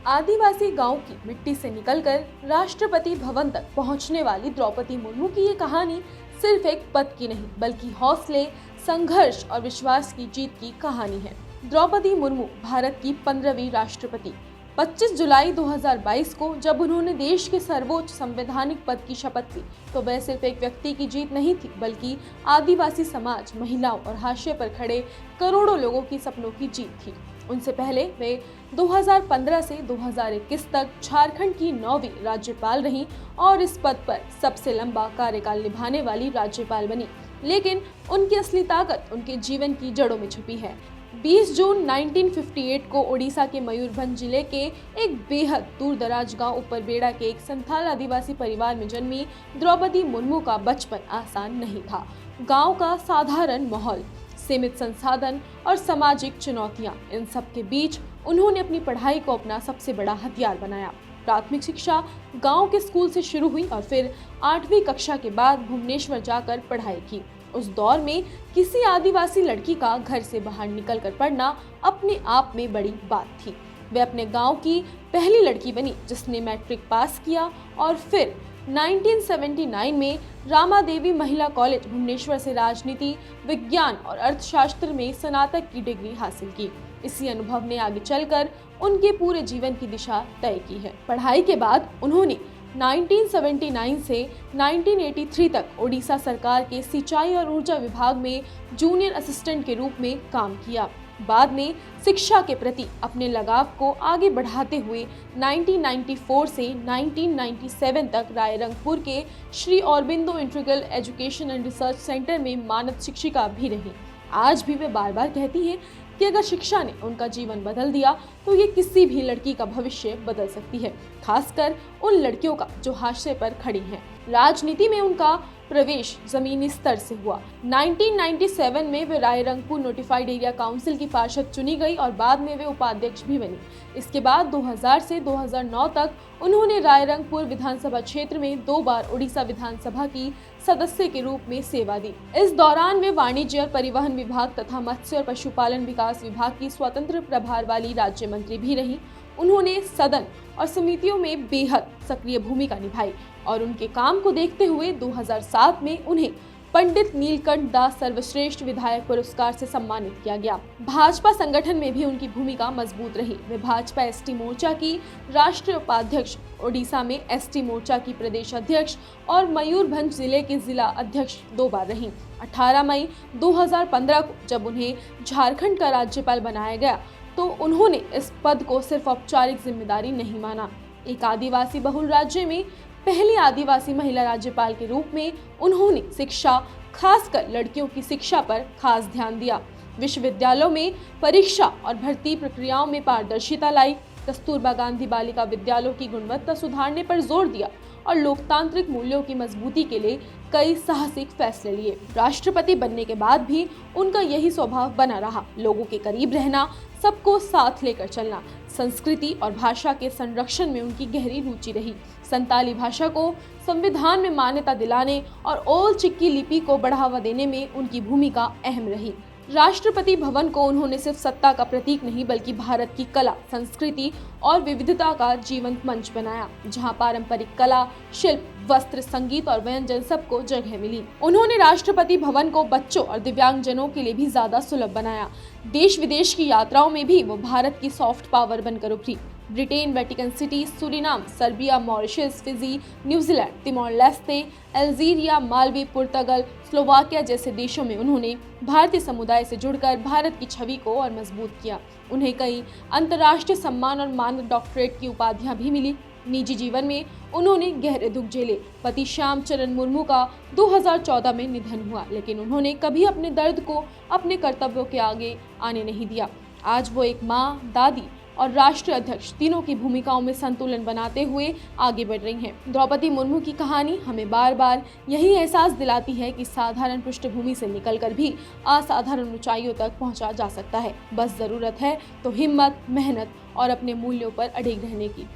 आदिवासी गांव की मिट्टी से निकलकर राष्ट्रपति भवन तक पहुंचने वाली द्रौपदी मुर्मू की ये कहानी सिर्फ एक पद की नहीं बल्कि हौसले, संघर्ष और विश्वास की जीत की कहानी है। द्रौपदी मुर्मू भारत की 15वीं राष्ट्रपति 25 जुलाई 2022 को जब उन्होंने देश के सर्वोच्च संवैधानिक पद की शपथ ली तो वह सिर्फ एक व्यक्ति की जीत नहीं थी बल्कि आदिवासी समाज, महिलाओं और हाशिए पर खड़े करोड़ों लोगों की सपनों की जीत थी। उनसे पहले वे 2015 से 2021 तक झारखंड की 9वीं राज्यपाल रहीं और इस पद पर सबसे लंबा कार्यकाल निभाने वाली राज्यपाल बनी। लेकिन उनकी असली ताकत उनके जीवन की जड़ों में छुपी है। 20 जून 1958 को ओडिशा के मयूरभंज जिले के एक बेहद दूर दराज गांव उपरबेड़ा के एक संथाल आदिवासी परिवार में जन्मी द्रौपदी मुर्मू का बचपन आसान नहीं था। गांव का साधारण माहौल, सीमित संसाधन और सामाजिक चुनौतियां, इन सब के बीच उन्होंने अपनी पढ़ाई को अपना सबसे बड़ा हथियार बनाया। प्राथमिक शिक्षा गांव के स्कूल से शुरू हुई और फिर 8वीं कक्षा के बाद भुवनेश्वर जाकर पढ़ाई की। उस दौर में किसी आदिवासी लड़की का घर से बाहर निकलकर पढ़ना अपने आप में बड़ी बात थी। वे अपने गांव की पहली लड़की बनी जिसने मैट्रिक पास किया और फिर 1979 में रामादेवी महिला कॉलेज भुवनेश्वर से राजनीति, विज्ञान और अर्थशास्त्र में स्नातक की डिग्री हासिल की। इसी अनुभव ने आगे चलकर उनके पूरे जीवन की दिशा तय की है। पढ़ाई के बाद उन्होंने 1979 से 1983 तक ओडिशा सरकार के सिंचाई और ऊर्जा विभाग में जूनियर असिस्टेंट के रूप में काम किया। बाद में शिक्षा के प्रति अपने लगाव को आगे बढ़ाते हुए 1994 से 1997 तक रायरंगपुर के Shri Aurobindo integral education and research centre में मानद शिक्षिका भी रही। आज भी वे बार बार कहती हैं कि अगर शिक्षा ने उनका जीवन बदल दिया तो ये किसी भी लड़की का भविष्य बदल सकती है, खासकर उन लड़कियों का जो हाशिए पर खड़ी हैं। राजनीति में उनका प्रवेश जमीनी स्तर से हुआ। 1997 में वे रायरंगपुर नोटिफाइड एरिया काउंसिल की पार्षद चुनी गई और बाद में वे उपाध्यक्ष भी बनी। इसके बाद 2000 से 2009 तक उन्होंने रायरंगपुर विधानसभा क्षेत्र में 2 बार उड़ीसा विधानसभा की सदस्य के रूप में सेवा दी। इस दौरान वे वाणिज्य और परिवहन विभाग तथा मत्स्य और पशुपालन विकास विभाग की स्वतंत्र प्रभार वाली राज्य मंत्री भी रही। उन्होंने सदन और समितियों में बेहद सक्रिय भूमिका निभाई और उनके काम को देखते हुए 2007 में उन्हें पंडित नीलकंठ दास सर्वश्रेष्ठ विधायक पुरस्कार से सम्मानित किया गया। भाजपा संगठन में भी उनकी भूमिका मजबूत रही। वे भाजपा एसटी मोर्चा की राष्ट्रीय उपाध्यक्ष, ओडिशा में एसटी मोर्चा की प्रदेश अध्यक्ष और मयूरभंज जिले के जिला अध्यक्ष 2 बार रहीं। 18 मई 2015 को जब उन्हें झारखंड का राज्यपाल बनाया गया तो उन्होंने इस पद को सिर्फ औपचारिक जिम्मेदारी नहीं माना। एक आदिवासी बहुल राज्य में पहली आदिवासी महिला राज्यपाल के रूप में उन्होंने शिक्षा, खासकर लड़कियों की शिक्षा पर खास ध्यान दिया। विश्वविद्यालयों में परीक्षा और भर्ती प्रक्रियाओं में पारदर्शिता लाई, कस्तूरबा गांधी बालिका विद्यालयों की गुणवत्ता सुधारने पर जोर दिया और लोकतांत्रिक मूल्यों की मजबूती के लिए कई साहसिक फैसले लिए। राष्ट्रपति बनने के बाद भी उनका यही स्वभाव बना रहा, लोगों के करीब रहना, सबको साथ लेकर चलना। संस्कृति और भाषा के संरक्षण में उनकी गहरी रुचि रही। संताली भाषा को संविधान में मान्यता दिलाने और ओल चिक्की लिपि को बढ़ावा देने में उनकी भूमिका अहम रही। राष्ट्रपति भवन को उन्होंने सिर्फ सत्ता का प्रतीक नहीं बल्कि भारत की कला, संस्कृति और विविधता का जीवंत मंच बनाया, जहां पारंपरिक कला, शिल्प, वस्त्र, संगीत और व्यंजन सबको जगह मिली। उन्होंने राष्ट्रपति भवन को बच्चों और दिव्यांगजनों के लिए भी ज्यादा सुलभ बनाया। देश विदेश की यात्राओं में भी वो भारत की सॉफ्ट पावर बनकर उभरी। Britain, Vatican City, Suriname, Serbia, Mauritius, Fiji, New Zealand, Timor Leste, Algeria, Malawi, पुर्तगाल, स्लोवाकिया जैसे देशों में उन्होंने भारतीय समुदाय से जुड़कर भारत की छवि को और मजबूत किया। उन्हें कई अंतर्राष्ट्रीय सम्मान और मानद डॉक्टरेट की उपाधियां भी मिली। निजी जीवन में उन्होंने गहरे दुख झेले। पति श्याम चरण मुर्मू का 2014 में निधन हुआ, लेकिन उन्होंने कभी अपने दर्द को अपने कर्तव्यों के आगे आने नहीं दिया। आज वो एक माँ, दादी और राष्ट्रीय अध्यक्ष तीनों की भूमिकाओं में संतुलन बनाते हुए आगे बढ़ रही हैं। द्रौपदी मुर्मू की कहानी हमें बार बार यही एहसास दिलाती है कि साधारण पृष्ठभूमि से निकलकर भी असाधारण ऊंचाइयों तक पहुंचा जा सकता है। बस जरूरत है तो हिम्मत, मेहनत और अपने मूल्यों पर अडिग रहने की।